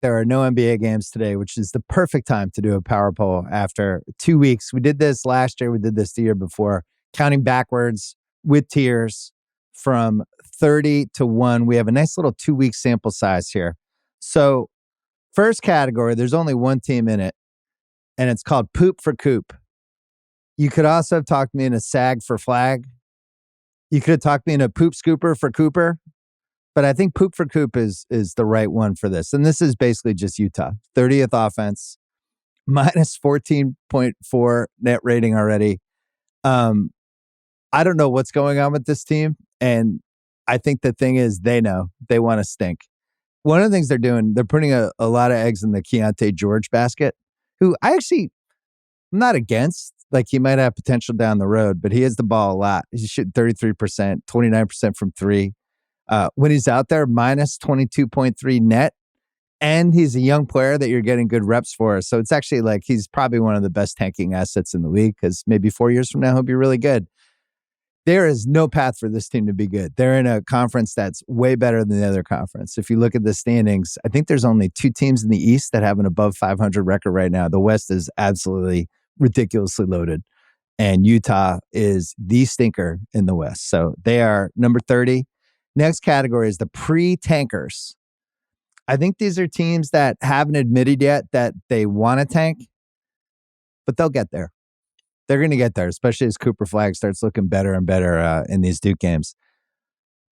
There are no NBA games today, which is the perfect time to do a power poll after 2 weeks. We did this last year. We did this the year before, counting backwards with tiers from 30 to 1. We have a nice little 2-week sample size here. So first category, there's only one team in it, and it's called Poop for Coop. You could also have talked me into Sag for Flag. You could have talked me into Poop Scooper for Cooper. But I think Poop for Coop is the right one for this. And this is basically just Utah. 30th offense, minus 14.4 net rating already. I don't know what's going on with this team. And I think the thing is they know. They want to stink. One of the things they're doing, they're putting a lot of eggs in the Keontae George basket, who I'm not against. Like, he might have potential down the road, but he has the ball a lot. He's shooting 33%, 29% from three. When he's out there, minus 22.3 net, and he's a young player that you're getting good reps for. So it's actually like he's probably one of the best tanking assets in the league, because maybe 4 years from now, he'll be really good. There is no path for this team to be good. They're in a conference that's way better than the other conference. If you look at the standings, I think there's only 2 teams in the East that have an above 500 record right now. The West is absolutely ridiculously loaded, and Utah is the stinker in the West. So they are number 30. Next category is the pre-tankers. I think these are teams that haven't admitted yet that they want to tank, but they'll get there. They're going to get there, especially as Cooper Flag starts looking better and better in these Duke games.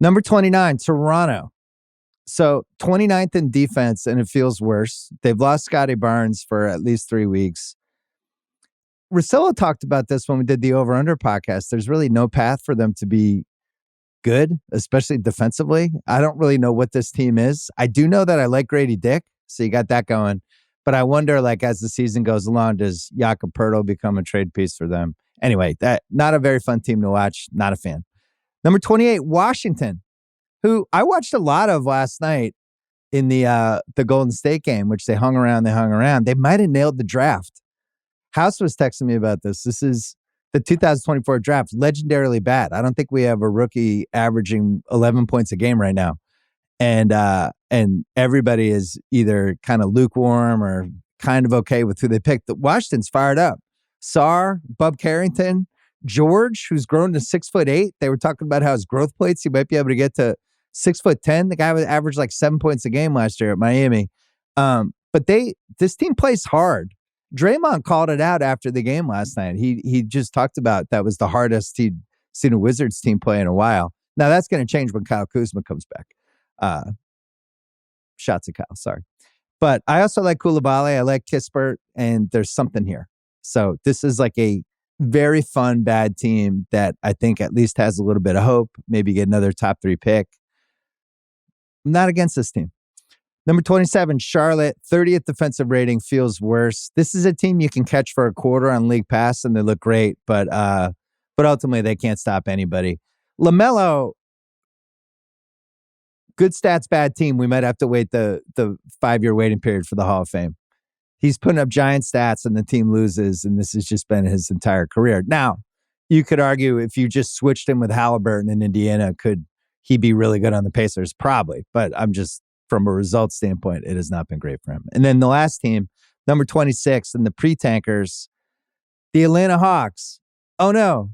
Number 29, Toronto. So 29th in defense, and it feels worse. They've lost Scotty Barnes for at least 3 weeks. Russillo talked about this when we did the Over-Under podcast. There's really no path for them to be good, especially defensively. I don't really know what this team is. I do know that I like Grady Dick, so you got that going. But I wonder, like, as the season goes along, does Jakob Poeltl become a trade piece for them? Anyway, that not a very fun team to watch. Not a fan. Number 28, Washington, who I watched a lot of last night in the Golden State game, which they hung around. They might have nailed the draft. House was texting me about this. This is the 2024 draft, legendarily bad. I don't think we have a rookie averaging 11 points a game right now. And everybody is either kind of lukewarm or kind of okay with who they picked. The Washington's fired up. Sarr, Bub Carrington, George, who's grown to 6'8". They were talking about how his growth plates, he might be able to get to 6'10". The guy would average like 7 points a game last year at Miami. But this team plays hard. Draymond called it out after the game last night. He just talked about that was the hardest he'd seen a Wizards team play in a while. Now that's going to change when Kyle Kuzma comes back. Shots at Kyle, sorry. But I also like Koulibaly. I like Kispert, and there's something here. So this is like a very fun, bad team that I think at least has a little bit of hope. Maybe get another top 3 pick. I'm not against this team. Number 27, Charlotte, 30th defensive rating, feels worse. This is a team you can catch for a quarter on League Pass, and they look great, but ultimately they can't stop anybody. LaMelo, good stats, bad team. We might have to wait the 5-year waiting period for the Hall of Fame. He's putting up giant stats, and the team loses, and this has just been his entire career. Now, you could argue if you just switched him with Halliburton in Indiana, could he be really good on the Pacers? Probably, but from a results standpoint, it has not been great for him. And then the last team, number 26, and the pre-tankers, the Atlanta Hawks. Oh no,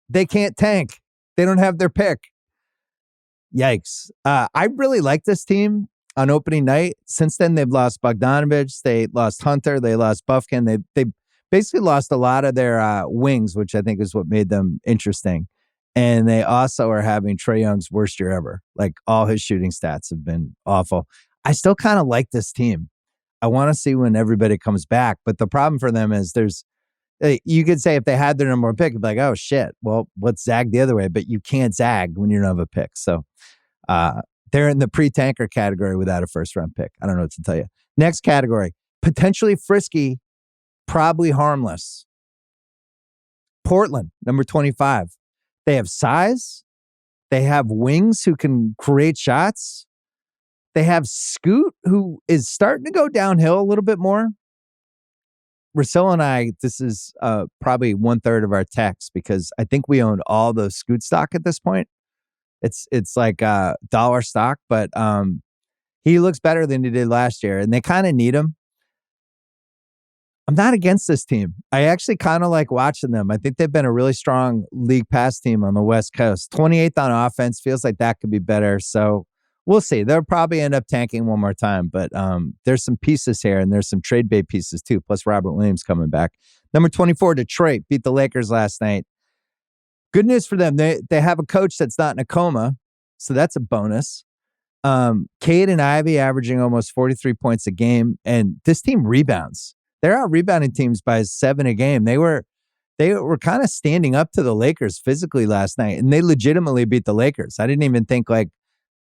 they can't tank. They don't have their pick. Yikes. I really like this team on opening night. Since then, they've lost Bogdanovich. They lost Hunter. They lost Buffkin. They basically lost a lot of their wings, which I think is what made them interesting. And they also are having Trae Young's worst year ever. Like, all his shooting stats have been awful. I still kind of like this team. I want to see when everybody comes back. But the problem for them is you could say if they had their number 1 pick, it'd be like, oh shit, well, let's zag the other way. But you can't zag when you don't have a pick. So they're in the pre-tanker category without a first-round pick. I don't know what to tell you. Next category, potentially frisky, probably harmless. Portland, number 25. They have size. They have wings who can create shots. They have Scoot, who is starting to go downhill a little bit more. Russillo and I, this is probably 1/3 of our techs, because I think we own all the Scoot stock at this point. It's like dollar stock, but He looks better than he did last year, and they kind of need him. I'm not against this team. I actually kind of like watching them. I think they've been a really strong league pass team on the West Coast. 28th on offense feels like that could be better. So we'll see. They'll probably end up tanking one more time, but there's some pieces here, and there's some trade bait pieces too, plus Robert Williams coming back. Number 24, Detroit beat the Lakers last night. Good news for them. They have a coach that's not in a coma, so that's a bonus. Cade and Ivy averaging almost 43 points a game, and this team rebounds. They're out rebounding teams by 7 a game. They were kind of standing up to the Lakers physically last night, and they legitimately beat the Lakers. I didn't even think like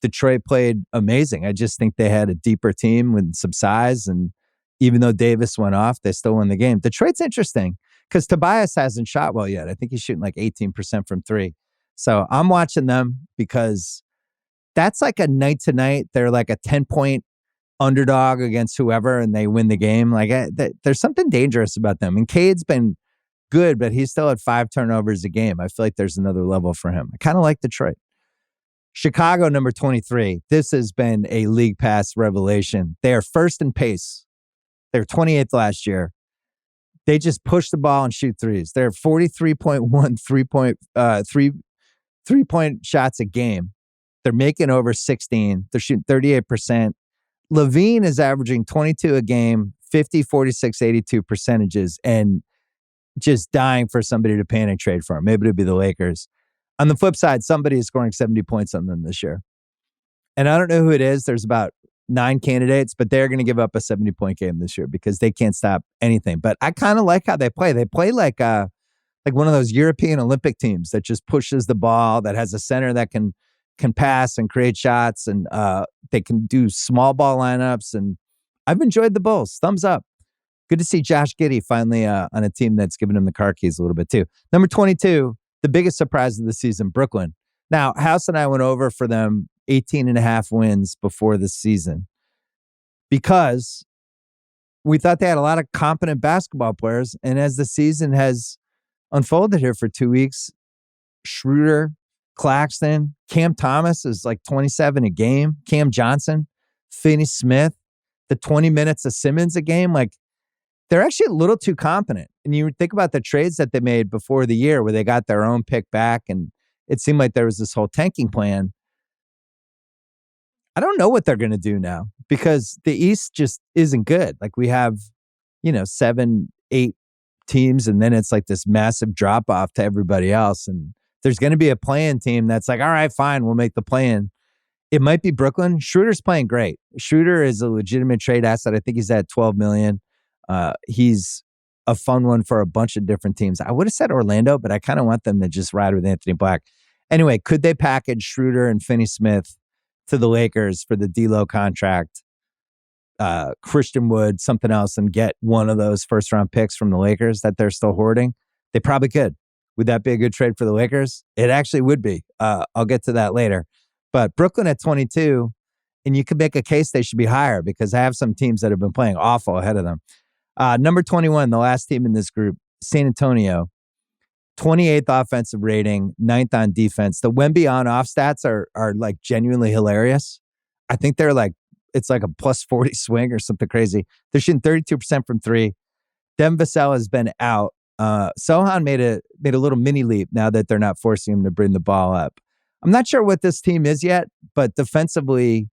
Detroit played amazing. I just think they had a deeper team with some size, and even though Davis went off, they still won the game. Detroit's interesting because Tobias hasn't shot well yet. I think he's shooting like 18% from three. So I'm watching them because that's like a night to night. They're like a 10-point underdog against whoever, and they win the game. Like there's something dangerous about them. And Cade's been good, but he's still at 5 turnovers a game. I feel like there's another level for him. I kind of like Detroit. Chicago, number 23. This has been a league pass revelation. They are first in pace. They were 28th last year. They just push the ball and shoot threes. They're 43.1 three-point shots a game. They're making over 16. They're shooting 38%. Levine is averaging 22 a game, 50, 46, 82 percentages, and just dying for somebody to panic trade for him. Maybe it'll be the Lakers. On the flip side, somebody is scoring 70 points on them this year. And I don't know who it is. There's about 9 candidates, but they're going to give up a 70-point game this year because they can't stop anything. But I kind of like how they play. They play like one of those European Olympic teams that just pushes the ball, that has a center that can pass and create shots, and they can do small ball lineups. And I've enjoyed the Bulls. Thumbs up. Good to see Josh Giddey finally on a team that's giving him the car keys a little bit too. Number 22, the biggest surprise of the season, Brooklyn. Now, House and I went over for them 18 and a half wins before the season because we thought they had a lot of competent basketball players. And as the season has unfolded here for 2 weeks, Schroeder, Claxton, Cam Thomas is like 27 a game. Cam Johnson, Finney-Smith, the 20 minutes of Simmons a game. Like, they're actually a little too competent. And you think about the trades that they made before the year where they got their own pick back, and it seemed like there was this whole tanking plan. I don't know what they're going to do now because the East just isn't good. Like, we have, 7, 8 teams, and then it's like this massive drop off to everybody else. And there's going to be a play-in team that's like, all right, fine, we'll make the play-in. It might be Brooklyn. Schroeder's playing great. Schroeder is a legitimate trade asset. I think he's at $12 million. He's a fun one for a bunch of different teams. I would have said Orlando, but I kind of want them to just ride with Anthony Black. Anyway, could they package Schroeder and Finney-Smith to the Lakers for the D'Lo contract, Christian Wood, something else, and get one of those first-round picks from the Lakers that they're still hoarding? They probably could. Would that be a good trade for the Lakers? It actually would be. I'll get to that later. But Brooklyn at 22, and you could make a case they should be higher because I have some teams that have been playing awful ahead of them. Number 21, the last team in this group, San Antonio, 28th offensive rating, 9th on defense. The Wemby on-off stats are like genuinely hilarious. I think they're like, it's like a plus 40 swing or something crazy. They're shooting 32% from three. Devin Vassell has been out. Sohan made a little mini leap now that they're not forcing him to bring the ball up. I'm not sure what this team is yet, but defensively,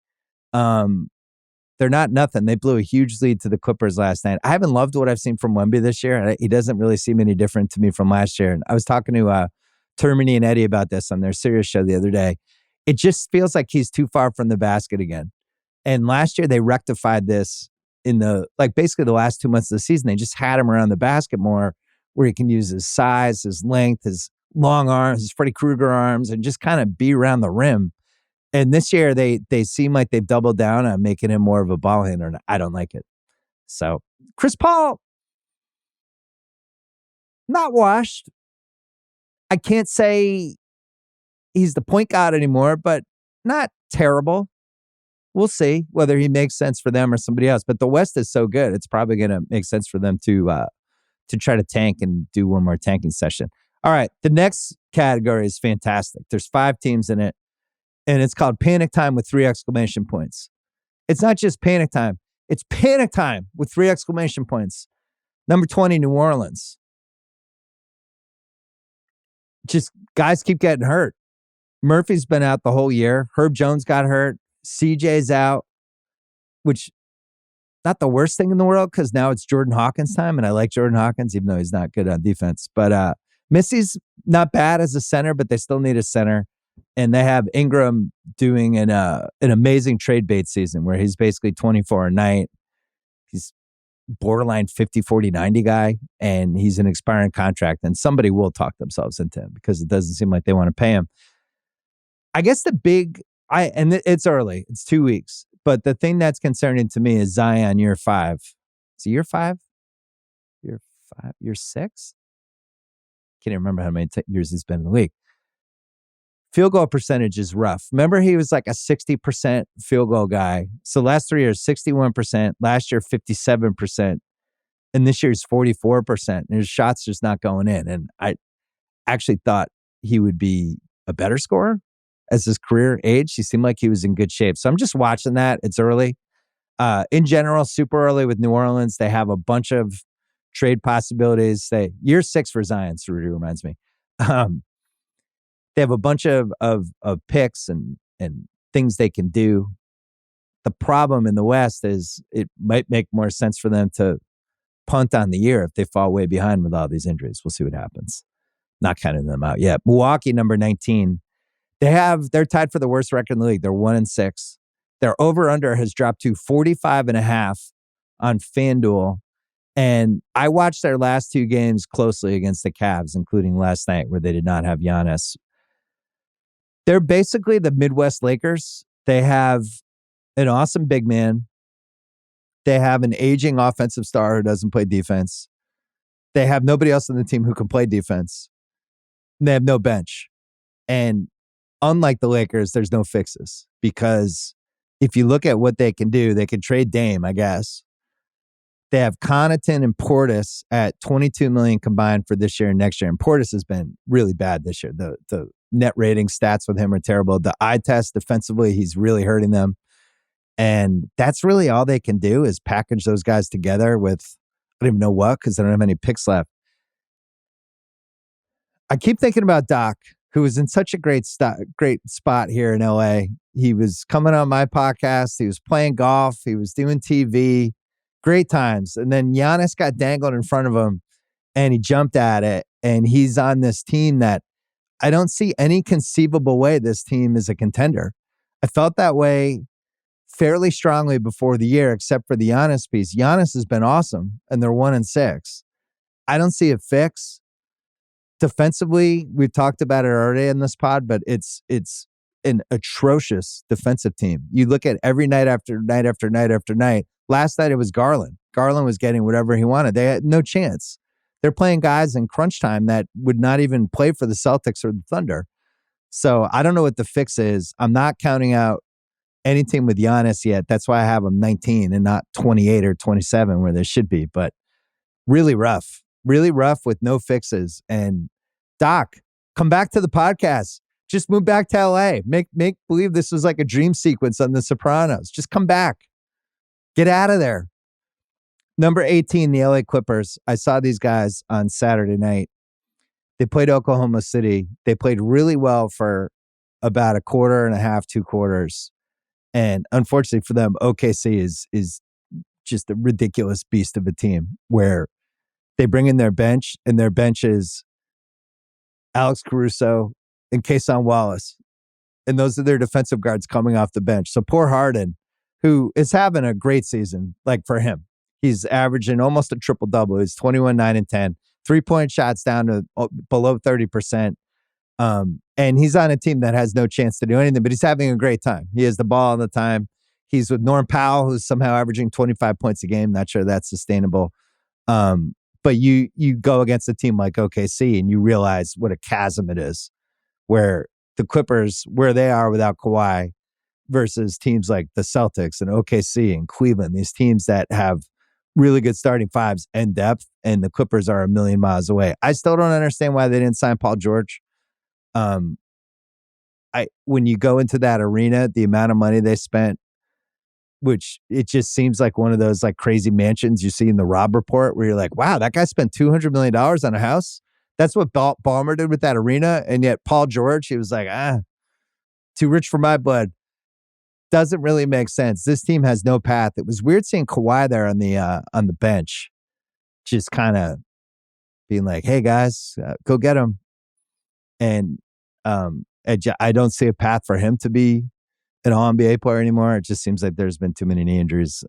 they're not nothing. They blew a huge lead to the Clippers last night. I haven't loved what I've seen from Wemby this year. He doesn't really seem any different to me from last year. And I was talking to Termini and Eddie about this on their Sirius show the other day. It just feels like he's too far from the basket again. And last year they rectified this in basically the last 2 months of the season. They just had him around the basket more, where he can use his size, his length, his long arms, his Freddy Krueger arms, and just kind of be around the rim. And this year, they seem like they've doubled down on making him more of a ball handler, and I don't like it. So, Chris Paul, not washed. I can't say he's the point guard anymore, but not terrible. We'll see whether he makes sense for them or somebody else. But the West is so good, it's probably going to make sense for them to try to tank and do one more tanking session. All right, the next category is fantastic. There's 5 teams in it, and it's called Panic Time with 3 exclamation points. It's not just panic time. It's panic time with 3 exclamation points. Number 20, New Orleans. Just guys keep getting hurt. Murphy's been out the whole year. Herb Jones got hurt. CJ's out, which not the worst thing in the world because now it's Jordan Hawkins time, and I like Jordan Hawkins, even though he's not good on defense. But Missy's not bad as a center, but they still need a center. And they have Ingram doing an amazing trade bait season where he's basically 24 a night. He's borderline 50, 40, 90 guy, and he's an expiring contract, and somebody will talk themselves into him because it doesn't seem like they want to pay him. I guess it's early. It's 2 weeks. But the thing that's concerning to me is Zion year 5. Is it year 5? Year 5? Year 6? Can't even remember how many years he's been in the league. Field goal percentage is rough. Remember, he was like a 60% field goal guy. So last 3 years, 61%. Last year, 57%. And this year's 44%. And his shots just not going in. And I actually thought he would be a better scorer as his career aged. He seemed like he was in good shape. So I'm just watching that. It's early. In general, super early with New Orleans. They have a bunch of trade possibilities. Year 6 for Zion, Rudy reminds me. They have a bunch of picks and things they can do. The problem in the West is it might make more sense for them to punt on the year if they fall way behind with all these injuries. We'll see what happens. Not counting them out yet. Milwaukee, number 19. They're tied for the worst record in the league. They're 1-6. Their over-under has dropped to 45.5 on FanDuel. And I watched their last 2 games closely against the Cavs, including last night where they did not have Giannis. They're basically the Midwest Lakers. They have an awesome big man. They have an aging offensive star who doesn't play defense. They have nobody else on the team who can play defense. They have no bench. And unlike the Lakers, there's no fixes because if you look at what they can do, they can trade Dame, I guess. They have Connaughton and Portis at $22 million combined for this year and next year. And Portis has been really bad this year. The net rating stats with him are terrible. The eye test defensively, he's really hurting them. And that's really all they can do is package those guys together with, I don't even know what, because they don't have any picks left. I keep thinking about Doc, who was in such a great spot here in LA. He was coming on my podcast. He was playing golf. He was doing TV. Great times. And then Giannis got dangled in front of him and he jumped at it. And he's on this team that I don't see any conceivable way this team is a contender. I felt that way fairly strongly before the year, except for the Giannis piece. Giannis has been awesome and they're 1-6. I don't see a fix. Defensively, we've talked about it already in this pod, but it's an atrocious defensive team. You look at every night after night after night after night. Last night it was Garland. Garland was getting whatever he wanted. They had no chance. They're playing guys in crunch time that would not even play for the Celtics or the Thunder. So I don't know what the fix is. I'm not counting out any team with Giannis yet. That's why I have them 19 and not 28 or 27 where they should be. But really rough with no fixes. And Doc, come back to the podcast. Just move back to LA. Make believe this was like a dream sequence on The Sopranos. Just come back. Get out of there. Number 18, the LA Clippers. I saw these guys on Saturday night. They played Oklahoma City. They played really well for about a quarter and a half, 2 quarters. And unfortunately for them, OKC is just a ridiculous beast of a team where they bring in their bench, and their bench is Alex Caruso and Kason Wallace. And those are their defensive guards coming off the bench. So poor Harden, who is having a great season, like for him. He's averaging almost a triple-double. He's 21, 9, and 10. 3-point shots down to below 30%. And he's on a team that has no chance to do anything, but he's having a great time. He has the ball all the time. He's with Norm Powell, who's somehow averaging 25 points a game. Not sure that's sustainable. But you go against a team like OKC and you realize what a chasm it is, where the Clippers, where they are without Kawhi, versus teams like the Celtics and OKC and Cleveland, these teams that have really good starting fives and depth, and the Clippers are a million miles away. I still don't understand why they didn't sign Paul George. When you go into that arena, the amount of money they spent, which it just seems like one of those like crazy mansions you see in the Rob Report where you're like, wow, that guy spent $200 million on a house. That's what Ballmer did with that arena. And yet Paul George, he was like, too rich for my blood. Doesn't really make sense. This team has no path. It was weird seeing Kawhi there on the bench, just kind of being like, hey guys, go get him. And I don't see a path for him to be an All-NBA player anymore. It just seems like there's been too many knee injuries.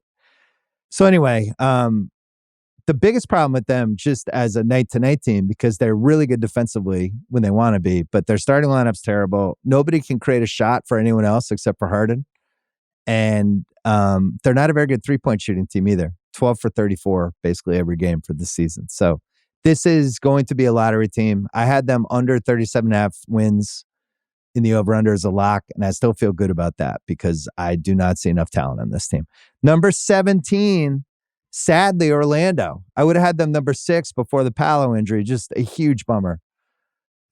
So anyway, the biggest problem with them just as a night-to-night team, because they're really good defensively when they want to be, but their starting lineup's terrible. Nobody can create a shot for anyone else except for Harden. And they're not a very good three-point shooting team either. 12 for 34 basically every game for the season. So this is going to be a lottery team. I had them under 37.5 wins in the over-under as a lock, and I still feel good about that because I do not see enough talent on this team. Number 17, sadly, Orlando. I would have had them number 6 before the Paolo injury. Just a huge bummer.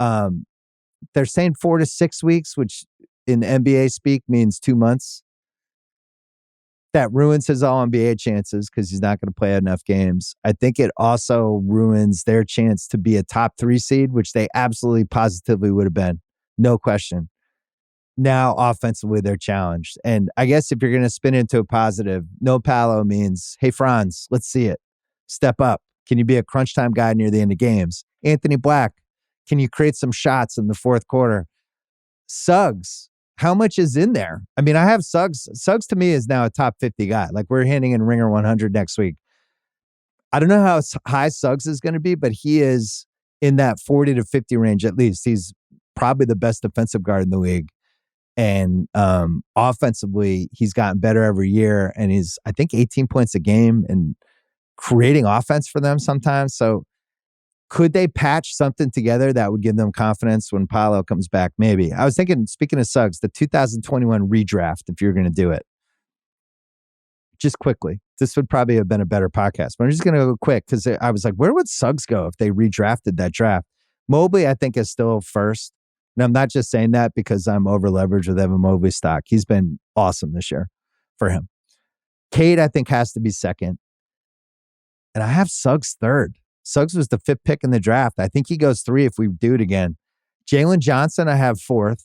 They're saying 4 to 6 weeks, which in NBA speak means 2 months. That ruins his All-NBA chances because he's not going to play enough games. I think it also ruins their chance to be a top 3 seed, which they absolutely positively would have been. No question. Now, offensively, they're challenged. And I guess if you're going to spin into a positive, no Paolo means, hey, Franz, let's see it. Step up. Can you be a crunch time guy near the end of games? Anthony Black, can you create some shots in the fourth quarter? Suggs, how much is in there? I mean, I have Suggs. Suggs to me is now a top 50 guy. Like we're handing in Ringer 100 next week. I don't know how high Suggs is going to be, but he is in that 40 to 50 range at least. He's probably the best defensive guard in the league. And offensively, he's gotten better every year. And he's, I think, 18 points a game and creating offense for them sometimes. So could they patch something together that would give them confidence when Paolo comes back? Maybe. I was thinking, speaking of Suggs, the 2021 redraft, if you're going to do it. Just quickly. This would probably have been a better podcast, but I'm just going to go quick because I was like, where would Suggs go if they redrafted that draft? Mobley, I think, is still first. And I'm not just saying that because I'm over leveraged with Evan Mobley stock. He's been awesome this year for him. Cade, I think, has to be second. And I have Suggs third. Suggs was the 5th pick in the draft. I think he goes 3 if we do it again. Jalen Johnson, I have 4th.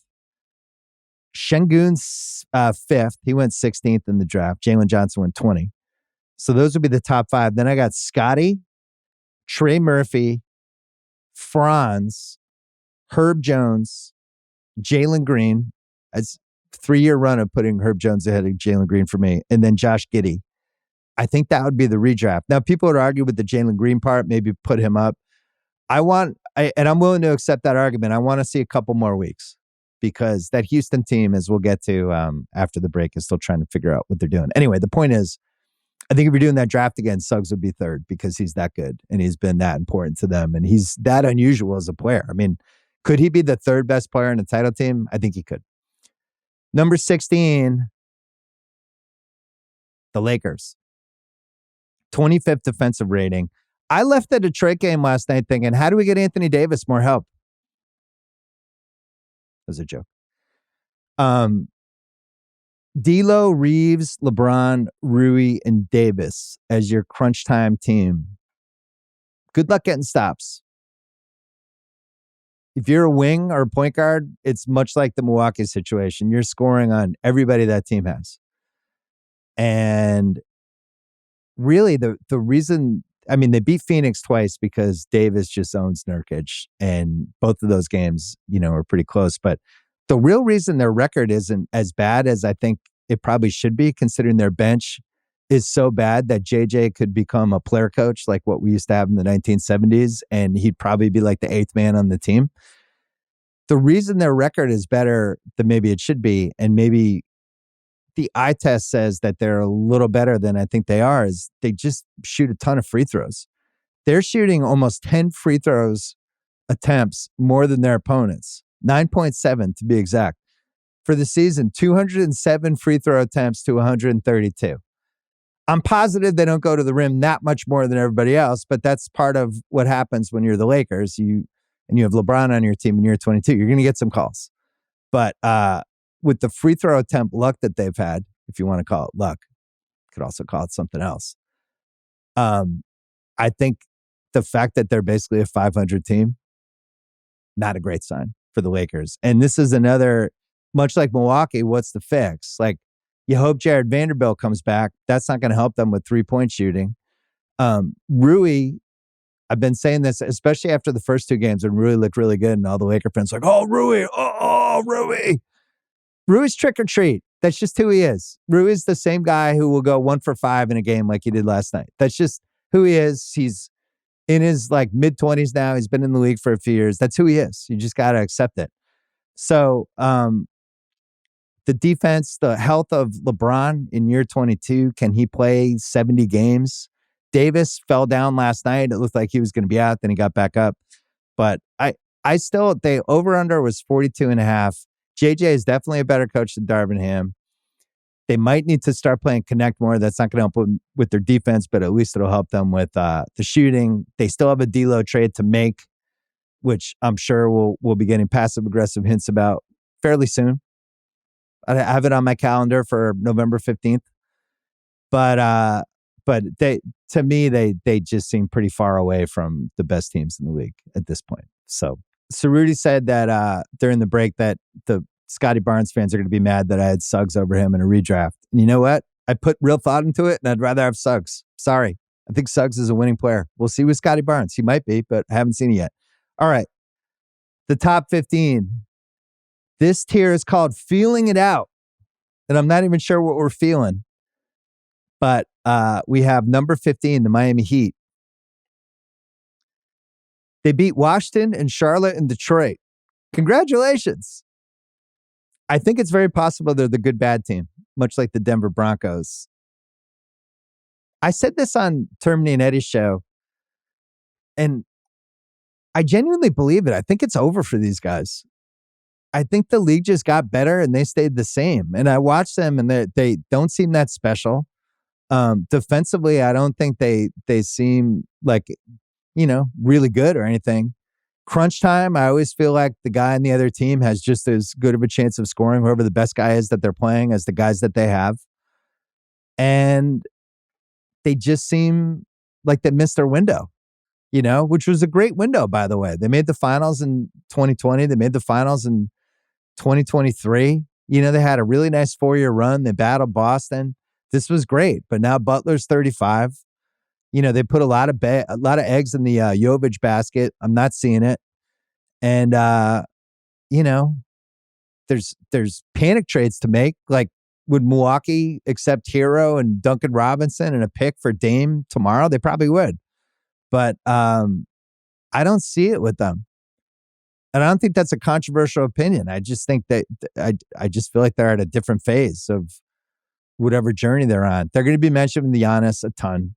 Şengün's 5th. He went 16th in the draft. Jalen Johnson went 20. So those would be the top 5. Then I got Scotty, Trey Murphy, Franz, Herb Jones, Jalen Green. As 3-year run of putting Herb Jones ahead of Jalen Green for me. And then Josh Giddey. I think that would be the redraft. Now, people would argue with the Jalen Green part, maybe put him up. And I'm willing to accept that argument. I want to see a couple more weeks because that Houston team, as we'll get to after the break, is still trying to figure out what they're doing. Anyway, the point is, I think if you're doing that draft again, Suggs would be third because he's that good and he's been that important to them and he's that unusual as a player. I mean, could he be the 3rd best player in a title team? I think he could. Number 16, the Lakers. 25th defensive rating. I left the Detroit game last night thinking, how do we get Anthony Davis more help? That was a joke. D'Lo, Reeves, LeBron, Rui, and Davis as your crunch time team. Good luck getting stops. If you're a wing or a point guard, it's much like the Milwaukee situation. You're scoring on everybody that team has. And really, the reason, I mean, they beat Phoenix twice because Davis just owns Nurkic, and both of those games, are pretty close. But the real reason their record isn't as bad as I think it probably should be, considering their bench is so bad that JJ could become a player coach like what we used to have in the 1970s, and he'd probably be like the 8th man on the team. The reason their record is better than maybe it should be, and maybe the eye test says that they're a little better than I think they are, is they just shoot a ton of free throws. They're shooting almost 10 free throws attempts more than their opponents. 9.7 to be exact. For the season, 207 free throw attempts to 132. I'm positive they don't go to the rim that much more than everybody else, but that's part of what happens when you're the Lakers. You have LeBron on your team and you're 22. You're going to get some calls. But with the free throw attempt luck that they've had, if you want to call it luck, Could also call it something else. I think the fact that they're basically a 500 team, not a great sign for the Lakers. And this is another, much like Milwaukee, what's the fix? Like, you hope Jared Vanderbilt comes back. That's not going to help them with 3-point shooting. Rui, I've been saying this, especially after the first 2 games when Rui looked really good, and all the Laker fans like, oh, Rui, oh, Rui. Rui's trick or treat. That's just who he is. Rui is the same guy who will go 1 for 5 in a game like he did last night. That's just who he is. He's in his like mid-20s now. He's been in the league for a few years. That's who he is. You just got to accept it. So the defense, the health of LeBron in year 22, can he play 70 games? Davis fell down last night. It looked like he was going to be out. Then he got back up. But I still, they over-under was 42.5. JJ is definitely a better coach than Darvin Ham. They might need to start playing connect more. That's not going to help them with their defense, but at least it'll help them with the shooting. They still have a D'Lo trade to make, which I'm sure we'll be getting passive-aggressive hints about fairly soon. I have it on my calendar for November 15th. But they, to me, they just seem pretty far away from the best teams in the league at this point. So Rudy said that during the break that the Scotty Barnes fans are going to be mad that I had Suggs over him in a redraft. And you know what? I put real thought into it, and I'd rather have Suggs. Sorry. I think Suggs is a winning player. We'll see with Scotty Barnes. He might be, but I haven't seen it yet. All right. The top 15. This tier is called Feeling It Out. And I'm not even sure what we're feeling. But we have number 15, the Miami Heat. They beat Washington and Charlotte and Detroit. Congratulations. I think it's very possible they're the good bad team, much like the Denver Broncos. I said this on Termini and Eddie's show, and I genuinely believe it. I think it's over for these guys. I think the league just got better and they stayed the same. And I watched them and they don't seem that special. Defensively, I don't think they seem like, really good or anything. Crunch time, I always feel like the guy on the other team has just as good of a chance of scoring, whoever the best guy is that they're playing, as the guys that they have. And they just seem like they missed their window, which was a great window, by the way. They made the finals in 2020. They made the finals in 2023. They had a really nice 4-year run. They battled Boston. This was great. But now Butler's 35. They put a lot of eggs in the Jovic basket. I'm not seeing it. And, there's panic trades to make. Like, would Milwaukee accept Hero and Duncan Robinson and a pick for Dame tomorrow? They probably would. But I don't see it with them. And I don't think that's a controversial opinion. I just think that I just feel like they're at a different phase of whatever journey they're on. They're going to be mentioning the Giannis a ton.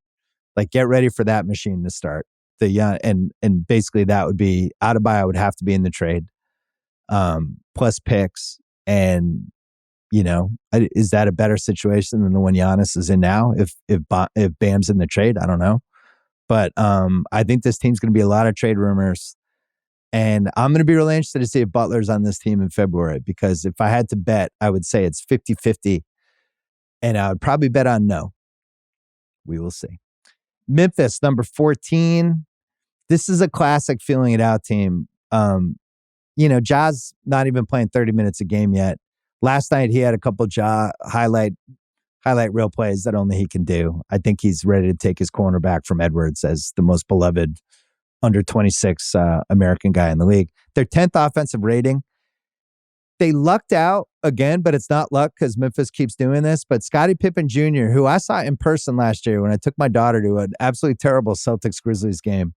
Like, get ready for that machine to start. And basically that would be Adebayo would have to be in the trade, plus picks. And is that a better situation than the one Giannis is in now? If Bam's in the trade, I don't know. But I think this team's going to be a lot of trade rumors. And I'm going to be really interested to see if Butler's on this team in February, because if I had to bet, I would say it's 50-50. And I would probably bet on no. We will see. Memphis, number 14. This is a classic feeling it out team. Ja's not even playing 30 minutes a game yet. Last night, he had a couple Ja highlight reel plays that only he can do. I think he's ready to take his cornerback from Edwards as the most beloved under 26 American guy in the league. Their 10th offensive rating. They lucked out again, but it's not luck because Memphis keeps doing this. But Scottie Pippen Jr., who I saw in person last year when I took my daughter to an absolutely terrible Celtics-Grizzlies game,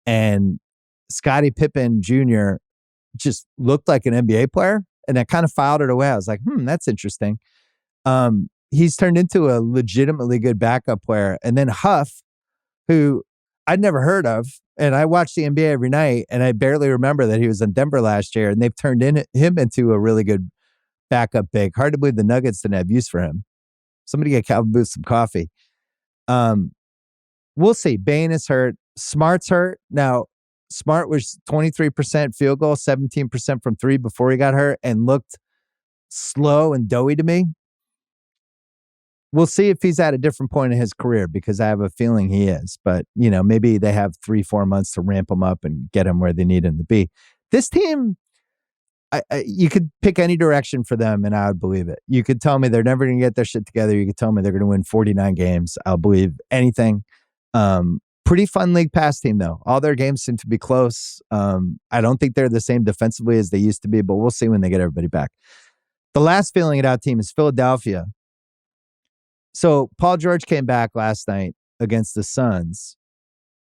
and Scottie Pippen Jr. just looked like an NBA player, and I kind of filed it away. I was like, that's interesting. He's turned into a legitimately good backup player. And then Huff, who I'd never heard of, and I watch the NBA every night, and I barely remember that he was in Denver last year, and they've turned him into a really good backup big. Hard to believe the Nuggets didn't have use for him. Somebody get Calvin Booth some coffee. We'll see. Bane is hurt. Smart's hurt. Now, Smart was 23% field goal, 17% from three before he got hurt, and looked slow and doughy to me. We'll see if he's at a different point in his career because I have a feeling he is. But, maybe they have 3-4 months to ramp him up and get him where they need him to be. This team, you could pick any direction for them and I would believe it. You could tell me they're never going to get their shit together. You could tell me they're going to win 49 games. I'll believe anything. Pretty fun league pass team, though. All their games seem to be close. I don't think they're the same defensively as they used to be, but we'll see when they get everybody back. The last feeling it out team is Philadelphia. So Paul George came back last night against the Suns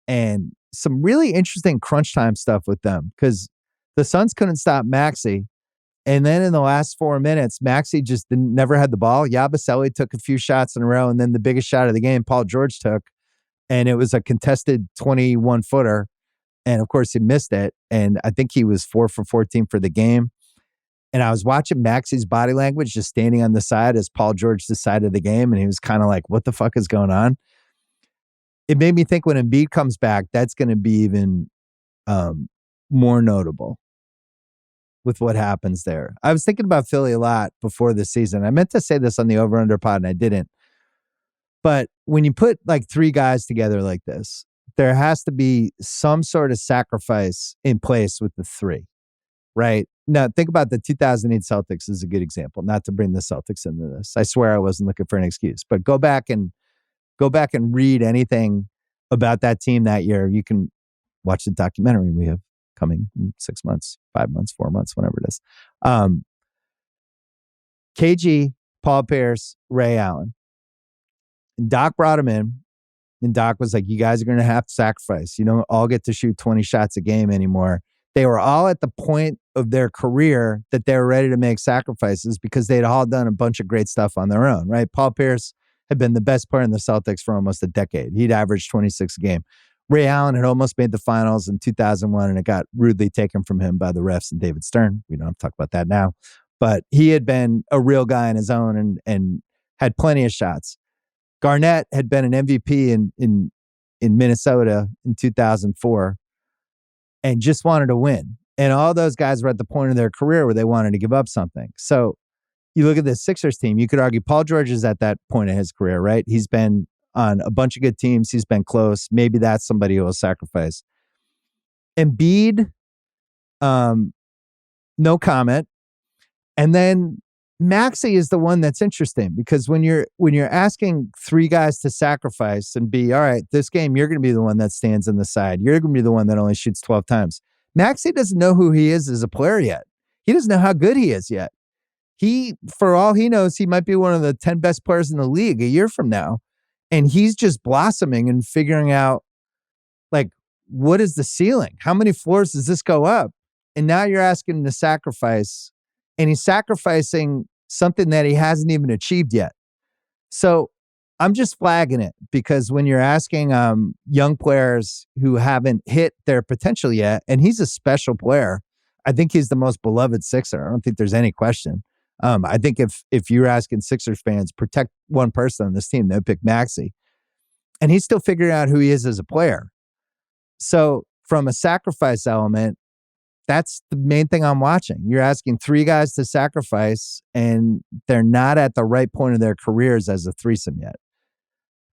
and some really interesting crunch time stuff with them because the Suns couldn't stop Maxey. And then in the last 4 minutes, Maxey just never had the ball. Yabusele took a few shots in a row. And then the biggest shot of the game, Paul George took. And it was a contested 21-footer. And of course, he missed it. And I think he was 4 for 14 for the game. And I was watching Maxey's body language just standing on the side as Paul George decided the game. And he was kind of like, what the fuck is going on? It made me think when Embiid comes back, that's going to be even more notable with what happens there. I was thinking about Philly a lot before the season. I meant to say this on the over-under pod and I didn't. But when you put like 3 guys together like this, there has to be some sort of sacrifice in place with the 3, right? Now, think about the 2008 Celtics is a good example, not to bring the Celtics into this. I swear I wasn't looking for an excuse, but go back and read anything about that team that year. You can watch the documentary we have coming in 6 months, 5 months, 4 months, whatever it is. KG, Paul Pierce, Ray Allen. And Doc brought him in, and Doc was like, you guys are going to have to sacrifice. You don't all get to shoot 20 shots a game anymore. They were all at the point of their career that they were ready to make sacrifices because they'd all done a bunch of great stuff on their own, right? Paul Pierce had been the best player in the Celtics for almost a decade. He'd averaged 26 a game. Ray Allen had almost made the finals in 2001, and it got rudely taken from him by the refs and David Stern. We don't have to talk about that now. But he had been a real guy on his own and had plenty of shots. Garnett had been an MVP in Minnesota in 2004 and just wanted to win. And all those guys were at the point of their career where they wanted to give up something. So you look at the Sixers team, you could argue Paul George is at that point of his career, right? He's been on a bunch of good teams. He's been close. Maybe that's somebody who will sacrifice. Embiid, no comment. And then Maxey is the one that's interesting because when you're asking 3 guys to sacrifice and be, all right, this game, you're going to be the one that stands on the side. You're going to be the one that only shoots 12 times. Maxey doesn't know who he is as a player yet. He doesn't know how good he is yet. For all he knows, he might be one of the 10 best players in the league a year from now. And he's just blossoming and figuring out, like, what is the ceiling? How many floors does this go up? And now you're asking him to sacrifice, and he's sacrificing something that he hasn't even achieved yet. So I'm just flagging it because when you're asking young players who haven't hit their potential yet, and he's a special player, I think he's the most beloved Sixer. I don't think there's any question. I think if you're asking Sixers fans, protect one person on this team, they'll pick Maxey. And he's still figuring out who he is as a player. So from a sacrifice element, that's the main thing I'm watching. You're asking 3 guys to sacrifice, and they're not at the right point of their careers as a threesome yet.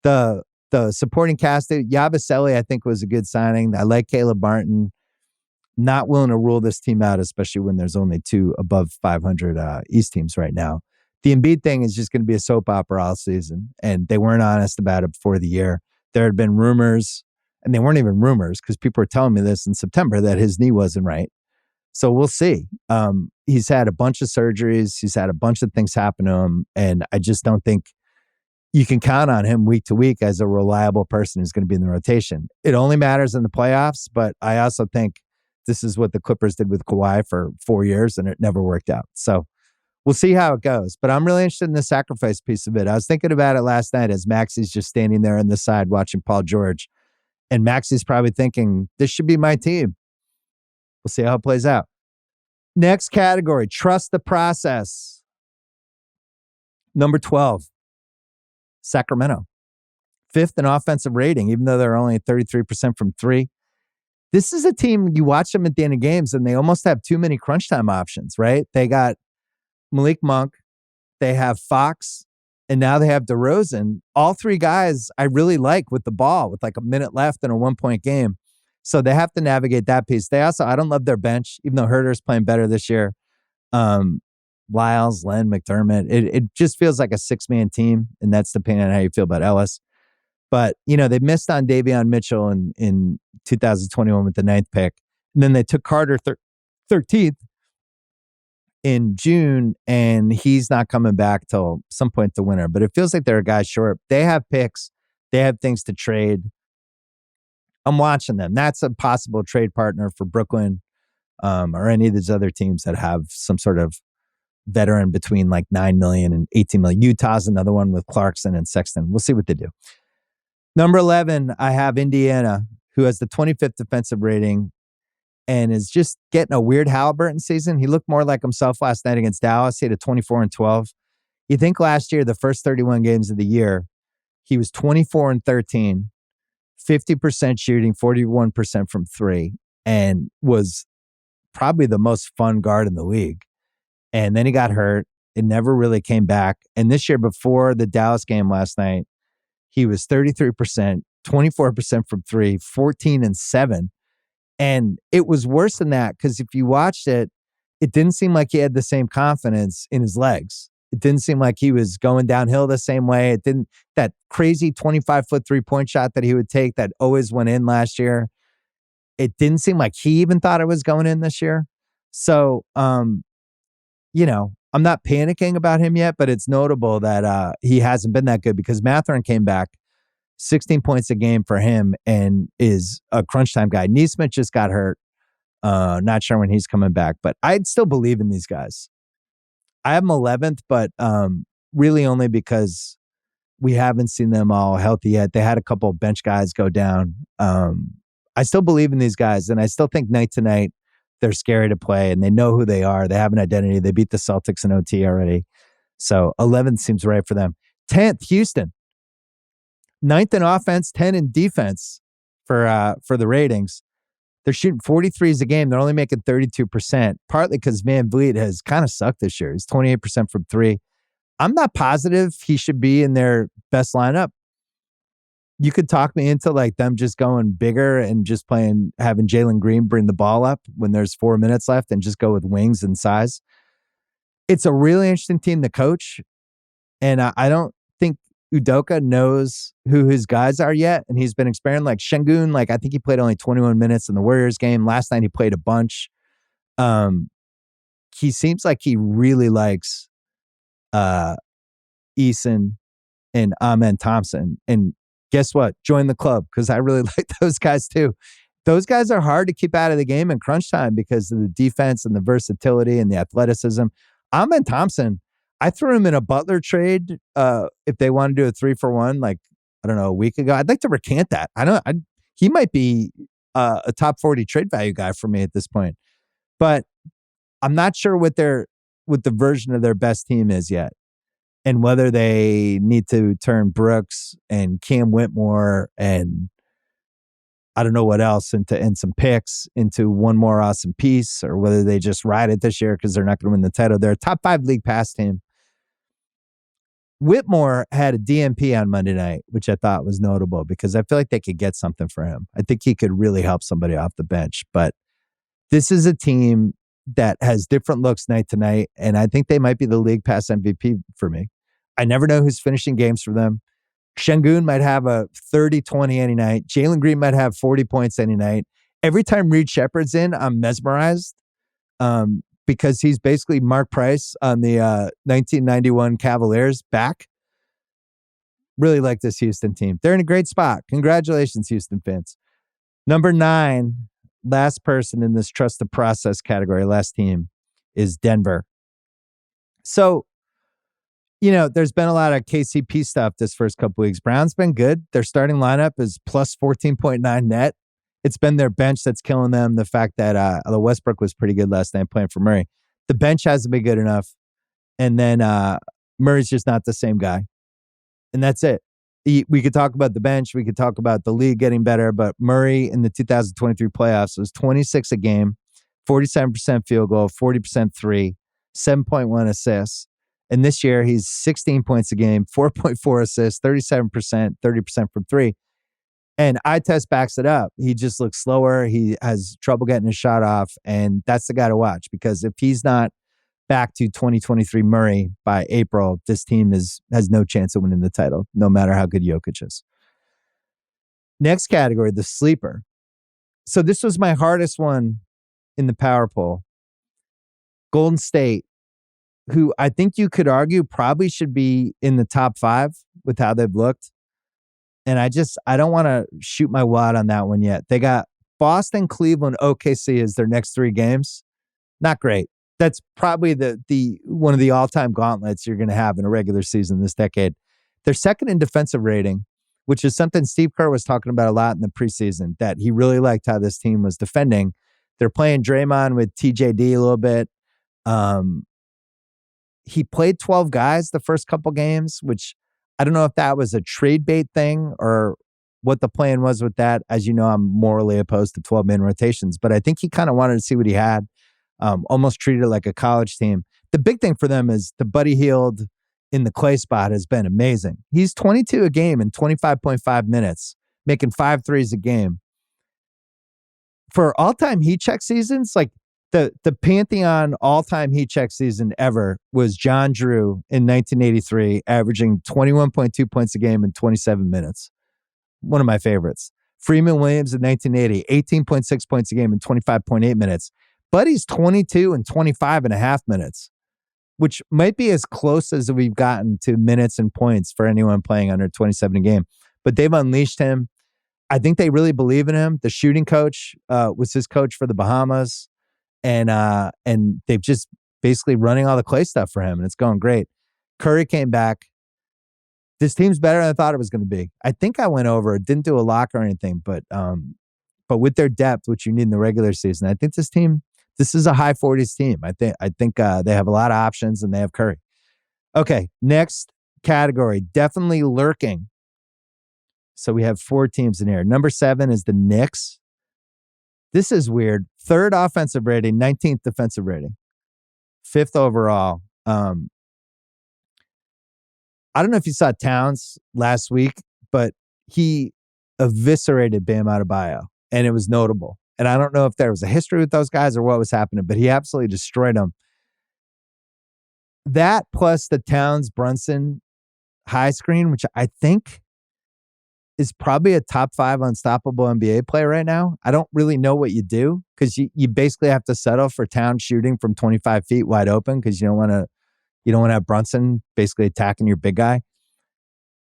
The supporting cast, Yabusele, I think, was a good signing. I like Caleb Martin. Not willing to rule this team out, especially when there's only 2 above 500 East teams right now. The Embiid thing is just going to be a soap opera all season, and they weren't honest about it before the year. There had been rumors, and they weren't even rumors because people were telling me this in September that his knee wasn't right. So we'll see. He's had a bunch of surgeries. He's had a bunch of things happen to him, and I just don't think you can count on him week to week as a reliable person who's going to be in the rotation. It only matters in the playoffs, but I also think this is what the Clippers did with Kawhi for 4 years, and it never worked out. So we'll see how it goes. But I'm really interested in the sacrifice piece of it. I was thinking about it last night as Maxey's just standing there on the side watching Paul George. And Maxey's probably thinking, this should be my team. We'll see how it plays out. Next category, trust the process. Number 12, Sacramento. 5th in offensive rating, even though they're only 33% from 3. This is a team, you watch them at the end of games, and they almost have too many crunch time options, right? They got Malik Monk, they have Fox, And now they have DeRozan. All three guys I really like with the ball with like a minute left in a 1-point game. So they have to navigate that piece. They also, I don't love their bench, even though Herter's playing better this year. Lyles, Len, McDermott. It just feels like a 6-man team, and that's depending on how you feel about Ellis. But, they missed on Davion Mitchell in 2021 with the 9th pick. And then they took Carter 13th in June, and he's not coming back till some point the winter. But it feels like they're a guy short. They have picks. They have things to trade. I'm watching them. That's a possible trade partner for Brooklyn or any of these other teams that have some sort of veteran between like 9 million and 18 million. Utah's another one with Clarkson and Sexton. We'll see what they do. Number 11, I have Indiana, who has the 25th defensive rating and is just getting a weird Halliburton season. He looked more like himself last night against Dallas. He had a 24-12. You think last year, the first 31 games of the year, he was 24-13, 50% shooting, 41% from three, and was probably the most fun guard in the league. And then he got hurt. It never really came back. And this year, before the Dallas game last night, he was 33%, 24% from three, 14-7. And it was worse than that because if you watched it, it didn't seem like he had the same confidence in his legs. It didn't seem like he was going downhill the same way. It didn't, that crazy 25-foot 3-point shot that he would take that always went in last year. It didn't seem like he even thought it was going in this year. So, I'm not panicking about him yet, but it's notable that he hasn't been that good because Mathurin came back 16 points a game for him and is a crunch time guy. Neesmith just got hurt. Not sure when he's coming back, but I'd still believe in these guys. I have them 11th, but really only because we haven't seen them all healthy yet. They had a couple of bench guys go down. I still believe in these guys, and I still think night to night they're scary to play, and they know who they are. They have an identity. They beat the Celtics in OT already. So 11th seems right for them. 10th, Houston. 9th in offense, 10 in defense for the ratings. They're shooting 43s a game. They're only making 32%, partly because Van Vliet has kind of sucked this year. He's 28% from three. I'm not positive he should be in their best lineup. You could talk me into like them just going bigger and just having Jalen Green bring the ball up when there's 4 minutes left and just go with wings and size. It's a really interesting team to coach. And I don't think Udoka knows who his guys are yet. And he's been experimenting like Şengün. Like I think he played only 21 minutes in the Warriors game. Last night he played a bunch. He seems like he really likes Eason and Amen Thompson. And guess what? Join the club because I really like those guys too. Those guys are hard to keep out of the game in crunch time because of the defense and the versatility and the athleticism. Amen Thompson, I threw him in a Butler trade if they want to do a 3-for-1, like, I don't know, a week ago. I'd like to recant that. He might be a top 40 trade value guy for me at this point. But I'm not sure what the version of their best team is yet. And whether they need to turn Brooks and Cam Whitmore and I don't know what else and some picks into one more awesome piece, or whether they just ride it this year because they're not going to win the title. They're a top 5 league pass team. Whitmore had a DNP on Monday night, which I thought was notable because I feel like they could get something for him. I think he could really help somebody off the bench. But this is a team that has different looks night to night, and I think they might be the league pass MVP for me. I never know who's finishing games for them. Şengün might have a 30-20 any night. Jalen Green might have 40 points any night. Every time Reed Shepherd's in, I'm mesmerized because he's basically Mark Price on the 1991 Cavaliers back. Really like this Houston team. They're in a great spot. Congratulations, Houston fans. Number 9, last person in this trust the process category, last team, is Denver. So, there's been a lot of KCP stuff this first couple weeks. Brown's been good. Their starting lineup is plus 14.9 net. It's been their bench that's killing them. The fact that Westbrook was pretty good last night playing for Murray. The bench hasn't been good enough. And then Murray's just not the same guy. And that's it. We could talk about the bench. We could talk about the league getting better. But Murray in the 2023 playoffs was 26 a game, 47% field goal, 40% three, 7.1 assists. And this year, he's 16 points a game, 4.4 assists, 37%, 30% from three. And eye test backs it up. He just looks slower. He has trouble getting his shot off. And that's the guy to watch, because if he's not back to 2023 Murray by April, this team has no chance of winning the title, no matter how good Jokic is. Next category, the sleeper. So this was my hardest one in the power poll. Golden State, who I think you could argue probably should be in the top 5 with how they've looked. And I don't want to shoot my wad on that one yet. They got Boston, Cleveland, OKC as their next 3 games. Not great. That's probably the one of the all-time gauntlets you're going to have in a regular season this decade. They're second in defensive rating, which is something Steve Kerr was talking about a lot in the preseason, that he really liked how this team was defending. They're playing Draymond with TJD a little bit. He played 12 guys the first couple games, which I don't know if that was a trade bait thing or what the plan was with that. As you know, I'm morally opposed to 12-man rotations, but I think he kind of wanted to see what he had, almost treated it like a college team. The big thing for them is the Buddy Hield in the Clay spot has been amazing. He's 22 a game in 25.5 minutes, making 5 threes a game. For all-time heat check seasons, like the pantheon all-time heat check season ever was John Drew in 1983, averaging 21.2 points a game in 27 minutes. One of my favorites. Freeman Williams in 1980, 18.6 points a game in 25.8 minutes. Buddy's 22 and 25 and a half minutes, which might be as close as we've gotten to minutes and points for anyone playing under 27 a game. But they've unleashed him. I think they really believe in him. The shooting coach was his coach for the Bahamas. And they've just basically running all the Clay stuff for him, and it's going great. Curry came back. This team's better than I thought it was going to be. I think I went over it, didn't do a lock or anything, but with their depth, which you need in the regular season, I think this is a high 40s team. I think they have a lot of options, and they have Curry. Okay, next category, definitely lurking. So we have 4 teams in here. Number 7 is the Knicks. This is weird. 3rd offensive rating, 19th defensive rating, 5th overall. I don't know if you saw Towns last week, but he eviscerated Bam Adebayo, and it was notable. And I don't know if there was a history with those guys or what was happening, but he absolutely destroyed them. That plus the Towns-Brunson high screen, which I think is probably a top 5 unstoppable NBA player right now. I don't really know what you do, because you basically have to settle for Towns shooting from 25 feet wide open, because you don't want to have Brunson basically attacking your big guy.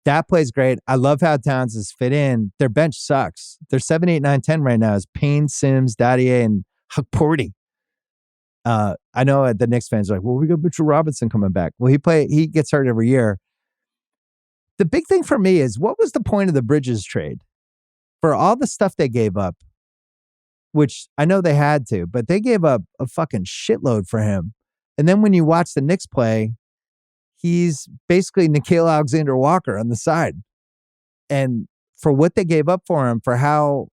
That plays great. I love how Towns is fit in. Their bench sucks. They're 7, 8, 9, 10 right now is Payne, Sims, Dadier, and Hukporti. I know the Knicks fans are like, well, we got Mitchell Robinson coming back. Well, he gets hurt every year. The big thing for me is, what was the point of the Bridges trade? For all the stuff they gave up, which I know they had to, but they gave up a fucking shitload for him. And then when you watch the Knicks play, he's basically Nickeil Alexander-Walker on the side. And for what they gave up for him, for how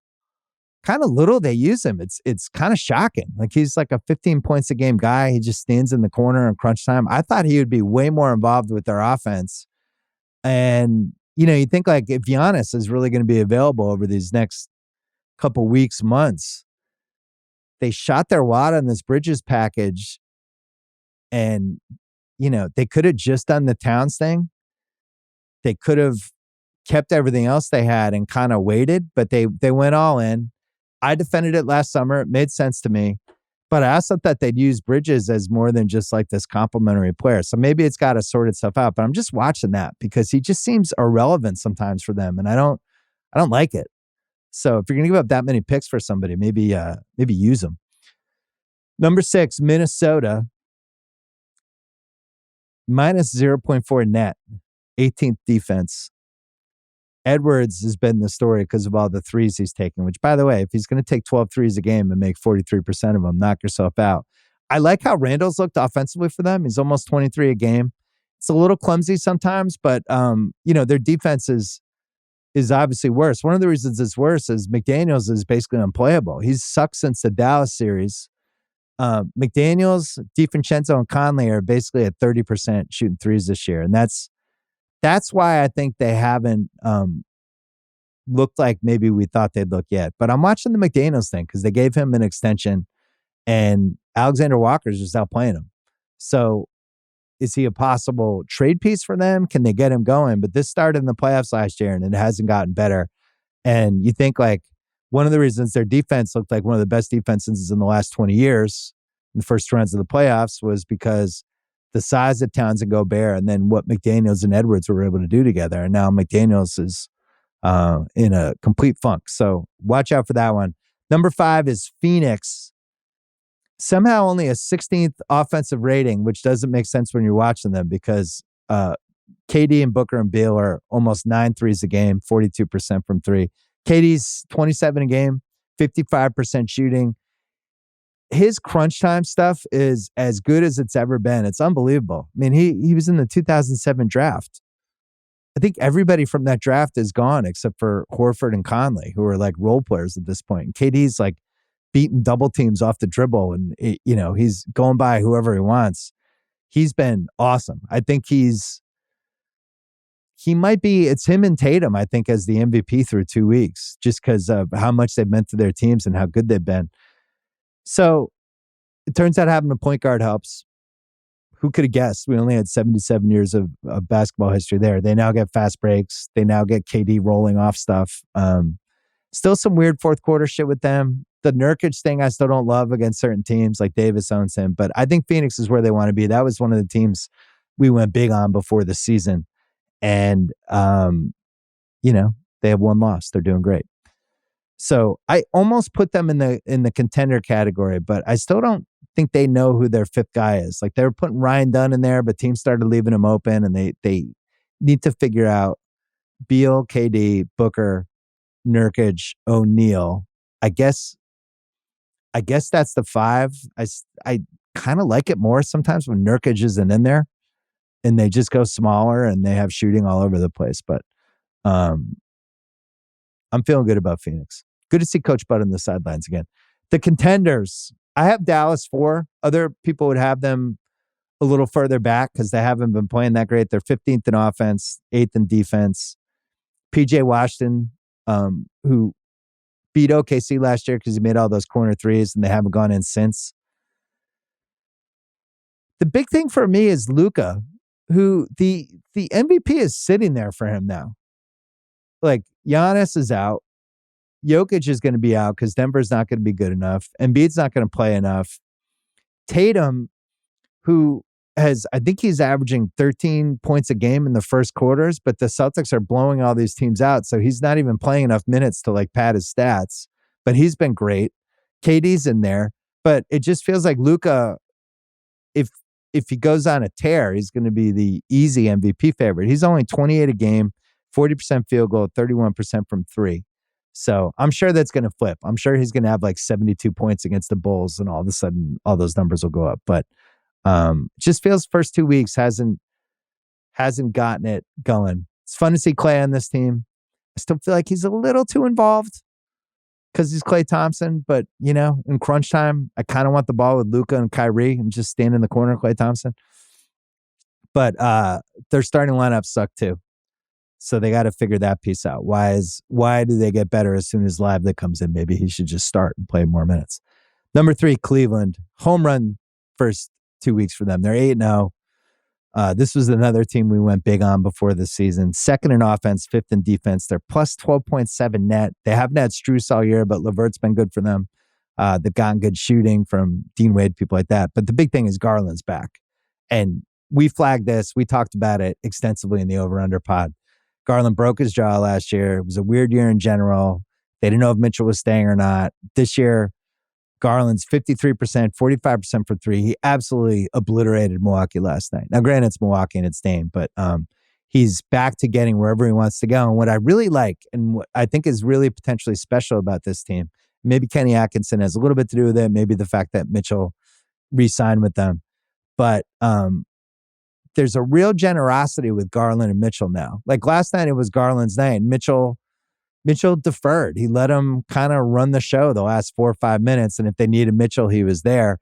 kind of little they use him, it's kind of shocking. Like, he's like a 15 points a game guy. He just stands in the corner in crunch time. I thought he would be way more involved with their offense. And, you think like if Giannis is really going to be available over these next couple weeks, months, they shot their wad on this Bridges package. And, they could have just done the Towns thing. They could have kept everything else they had and kind of waited, but they went all in. I defended it last summer. It made sense to me. But I also thought they'd use Bridges as more than just like this complimentary player. So maybe it's got to sort itself out. But I'm just watching that because he just seems irrelevant sometimes for them, and I don't like it. So if you're gonna give up that many picks for somebody, maybe use them. Number 6, Minnesota, minus 0.4 net, 18th defense. Edwards has been the story because of all the threes he's taken, which, by the way, if he's going to take 12 threes a game and make 43% of them, knock yourself out. I like how Randall's looked offensively for them. He's almost 23 a game. It's a little clumsy sometimes, but their defense is obviously worse. One of the reasons it's worse is McDaniels is basically unplayable. He's sucked since the Dallas series. McDaniels, DiFrancesco, and Conley are basically at 30% shooting threes this year. And that's why I think they haven't looked like maybe we thought they'd look yet. But I'm watching the McDaniels thing because they gave him an extension and Alexander Walker's just outplaying him. So is he a possible trade piece for them? Can they get him going? But this started in the playoffs last year and it hasn't gotten better. And you think like one of the reasons their defense looked like one of the best defenses in the last 20 years in the first rounds of the playoffs was because the size of Towns and Gobert and then what McDaniels and Edwards were able to do together. And now McDaniels is in a complete funk. So watch out for that one. Number 5 is Phoenix. Somehow only a 16th offensive rating, which doesn't make sense when you're watching them because KD and Booker and Beal are almost 9 threes a game, 42% from three. KD's 27 a game, 55% shooting. His crunch time stuff is as good as it's ever been. It's unbelievable. I mean, he was in the 2007 draft. I think everybody from that draft is gone except for Horford and Conley, who are like role players at this point. And KD's like beating double teams off the dribble and, he's going by whoever he wants. He's been awesome. I think he might be, it's him and Tatum, I think, as the MVP through 2 weeks, just because of how much they've meant to their teams and how good they've been. So it turns out having a point guard helps. Who could have guessed? We only had 77 years of basketball history there. They now get fast breaks. They now get KD rolling off stuff. Still some weird fourth quarter shit with them. The Nurkic thing I still don't love against certain teams, like Davis owns him. But I think Phoenix is where they want to be. That was one of the teams we went big on before the season. And, they have one loss. They're doing great. So I almost put them in the contender category, but I still don't think they know who their fifth guy is. Like they were putting Ryan Dunn in there, but teams started leaving him open, and they need to figure out Beal, KD, Booker, Nurkic, O'Neal. I guess that's the 5. I kind of like it more sometimes when Nurkic isn't in there, and they just go smaller and they have shooting all over the place. But I'm feeling good about Phoenix. Good to see Coach Bud on the sidelines again. The contenders. I have Dallas 4. Other people would have them a little further back because they haven't been playing that great. They're 15th in offense, 8th in defense. PJ Washington, who beat OKC last year because he made all those corner threes and they haven't gone in since. The big thing for me is Luka, who the MVP is sitting there for him now. Like Giannis is out. Jokic is going to be out because Denver's not going to be good enough. Embiid's not going to play enough. Tatum, who I think he's averaging 13 points a game in the first quarters, but the Celtics are blowing all these teams out. So he's not even playing enough minutes to like pad his stats, but he's been great. KD's in there, but it just feels like Luka, if he goes on a tear, he's going to be the easy MVP favorite. He's only 28 a game, 40% field goal, 31% from three. So I'm sure that's going to flip. I'm sure he's going to have like 72 points against the Bulls and all of a sudden all those numbers will go up. But just feels first 2 weeks hasn't gotten it going. It's fun to see Klay on this team. I still feel like he's a little too involved because he's Klay Thompson. But, in crunch time, I kind of want the ball with Luka and Kyrie and just stand in the corner of Klay Thompson. But their starting lineup suck too. So they got to figure that piece out. Why do they get better as soon as Lively comes in? Maybe he should just start and play more minutes. Number 3, Cleveland. Home run first 2 weeks for them. They're 8-0. This was another team we went big on before the season. 2nd in offense, 5th in defense. They're plus 12.7 net. They haven't had Strus all year, but LeVert's been good for them. They've gotten good shooting from Dean Wade, people like that. But the big thing is Garland's back. And we flagged this. We talked about it extensively in the over-under pod. Garland broke his jaw last year. It was a weird year in general. They didn't know if Mitchell was staying or not. This year, Garland's 53%, 45% for three. He absolutely obliterated Milwaukee last night. Now, granted, it's Milwaukee and it's Dame, but he's back to getting wherever he wants to go. And what I really like and what I think is really potentially special about this team, maybe Kenny Atkinson has a little bit to do with it, maybe the fact that Mitchell re-signed with them, but there's a real generosity with Garland and Mitchell now. Like last night, it was Garland's night. Mitchell deferred. He let him kind of run the show the last 4 or 5 minutes. And if they needed Mitchell, he was there.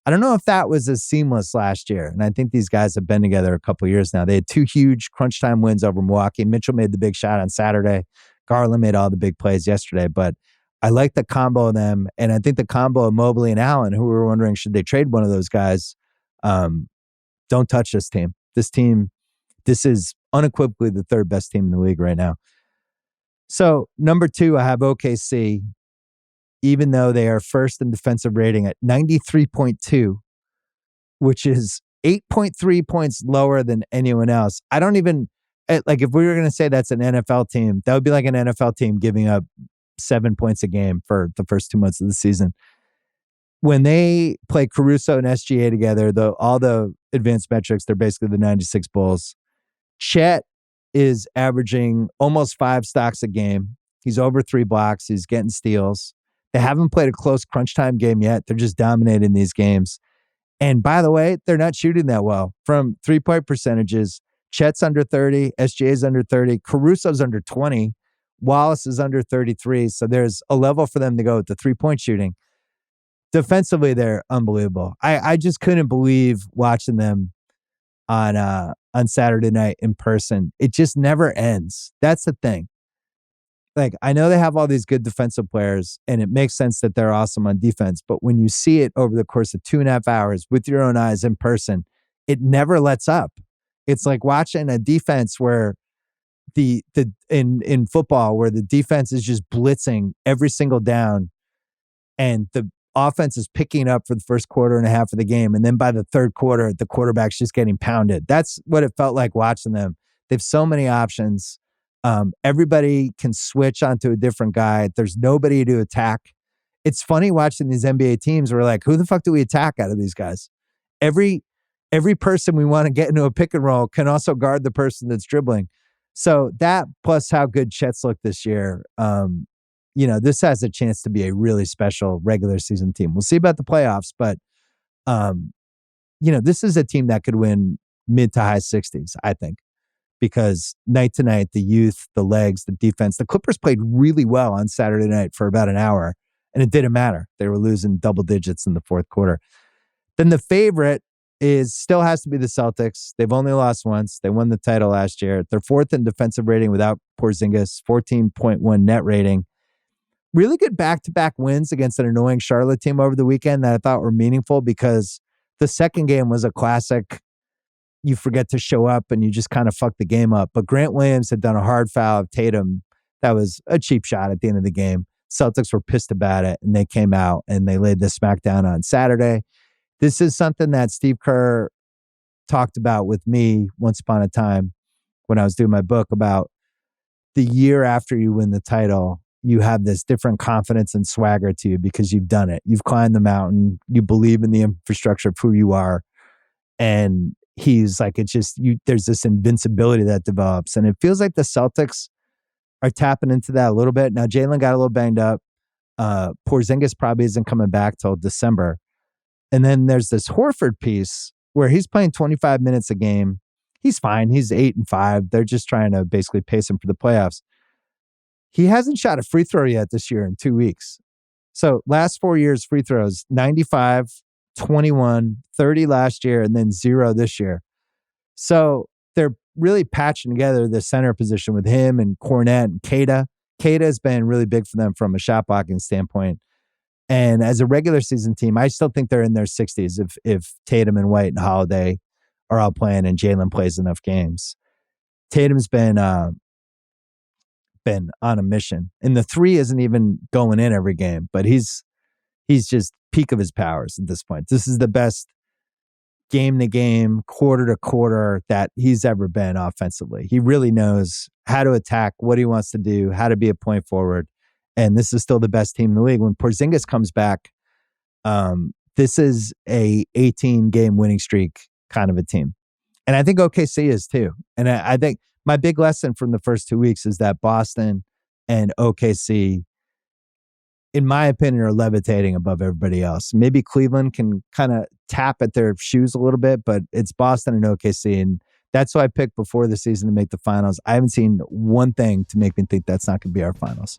I don't know if that was as seamless last year. And I think these guys have been together a couple of years now. They had 2 huge crunch time wins over Milwaukee. Mitchell made the big shot on Saturday. Garland made all the big plays yesterday. But I like the combo of them. And I think the combo of Mobley and Allen, who were wondering, should they trade one of those guys? Don't touch this team. This is unequivocally the third best team in the league right now. So number 2, I have OKC, even though they are first in defensive rating at 93.2, which is 8.3 points lower than anyone else. I don't even, like, if we were going to say that's an NFL team, that would be like an NFL team giving up 7 points a game for the first 2 months of the season. When they play Caruso and SGA together, all the advanced metrics, they're basically the 96 Bulls. Chet is averaging almost 5 stocks a game. He's over 3 blocks. He's getting steals. They haven't played a close crunch time game yet. They're just dominating these games. And by the way, they're not shooting that well. From 3-point percentages, Chet's under 30, SGA's under 30, Caruso's under 20, Wallace is under 33. So there's a level for them to go with the 3-point shooting. Defensively, they're unbelievable. I just couldn't believe watching them on Saturday night in person. It just never ends. That's the thing. Like, I know they have all these good defensive players, and it makes sense that they're awesome on defense. But when you see it over the course of 2.5 hours with your own eyes in person, it never lets up. It's like watching a defense where in football, where the defense is just blitzing every single down, and the offense is picking up for the first quarter and a half of the game. And then by the third quarter, the quarterback's just getting pounded. That's what it felt like watching them. They have so many options. Everybody can switch onto a different guy. There's nobody to attack. It's funny watching these NBA teams. We're like, who the fuck do we attack out of these guys? Every person we want to get into a pick and roll can also guard the person that's dribbling. So that, plus how good Chet's looked this year, this has a chance to be a really special regular season team. We'll see about the playoffs, but this is a team that could win mid to high 60s, I think, because night to night, the youth, the legs, the defense, the Clippers played really well on Saturday night for about an hour, and it didn't matter. They were losing double digits in the fourth quarter. Then the favorite still has to be the Celtics. They've only lost once. They won the title last year. They're 4th in defensive rating without Porzingis, 14.1 net rating. Really good back-to-back wins against an annoying Charlotte team over the weekend that I thought were meaningful, because the second game was a classic. You forget to show up and you just kind of fuck the game up. But Grant Williams had done a hard foul of Tatum. That was a cheap shot at the end of the game. Celtics were pissed about it, and they came out and they laid the smackdown on Saturday. This is something that Steve Kerr talked about with me once upon a time when I was doing my book about the year after you win the title. You have this different confidence and swagger to you because you've done it. You've climbed the mountain. You believe in the infrastructure of who you are. And he's like, there's this invincibility that develops. And it feels like the Celtics are tapping into that a little bit. Now, Jalen got a little banged up. Porzingis probably isn't coming back till December. And then there's this Horford piece where he's playing 25 minutes a game. He's fine. He's 8-5. They're just trying to basically pace him for the playoffs. He hasn't shot a free throw yet this year in 2 weeks. So last 4 years, free throws, 95, 21, 30 last year, and then 0 this year. So they're really patching together the center position with him and Cornette and Queta. Queta has been really big for them from a shot blocking standpoint. And as a regular season team, I still think they're in their 60s if Tatum and White and Holiday are all playing and Jalen plays enough games. Tatum's been on a mission. And the 3 isn't even going in every game, but he's just peak of his powers at this point. This is the best game to game, quarter to quarter that he's ever been offensively. He really knows how to attack, what he wants to do, how to be a point forward. And this is still the best team in the league. When Porzingis comes back, this is a 18-game winning streak kind of a team. And I think OKC is too. And I think my big lesson from the first 2 weeks is that Boston and OKC, in my opinion, are levitating above everybody else. Maybe Cleveland can kind of tap at their shoes a little bit, but it's Boston and OKC. And that's who I picked before the season to make the finals. I haven't seen one thing to make me think that's not going to be our finals.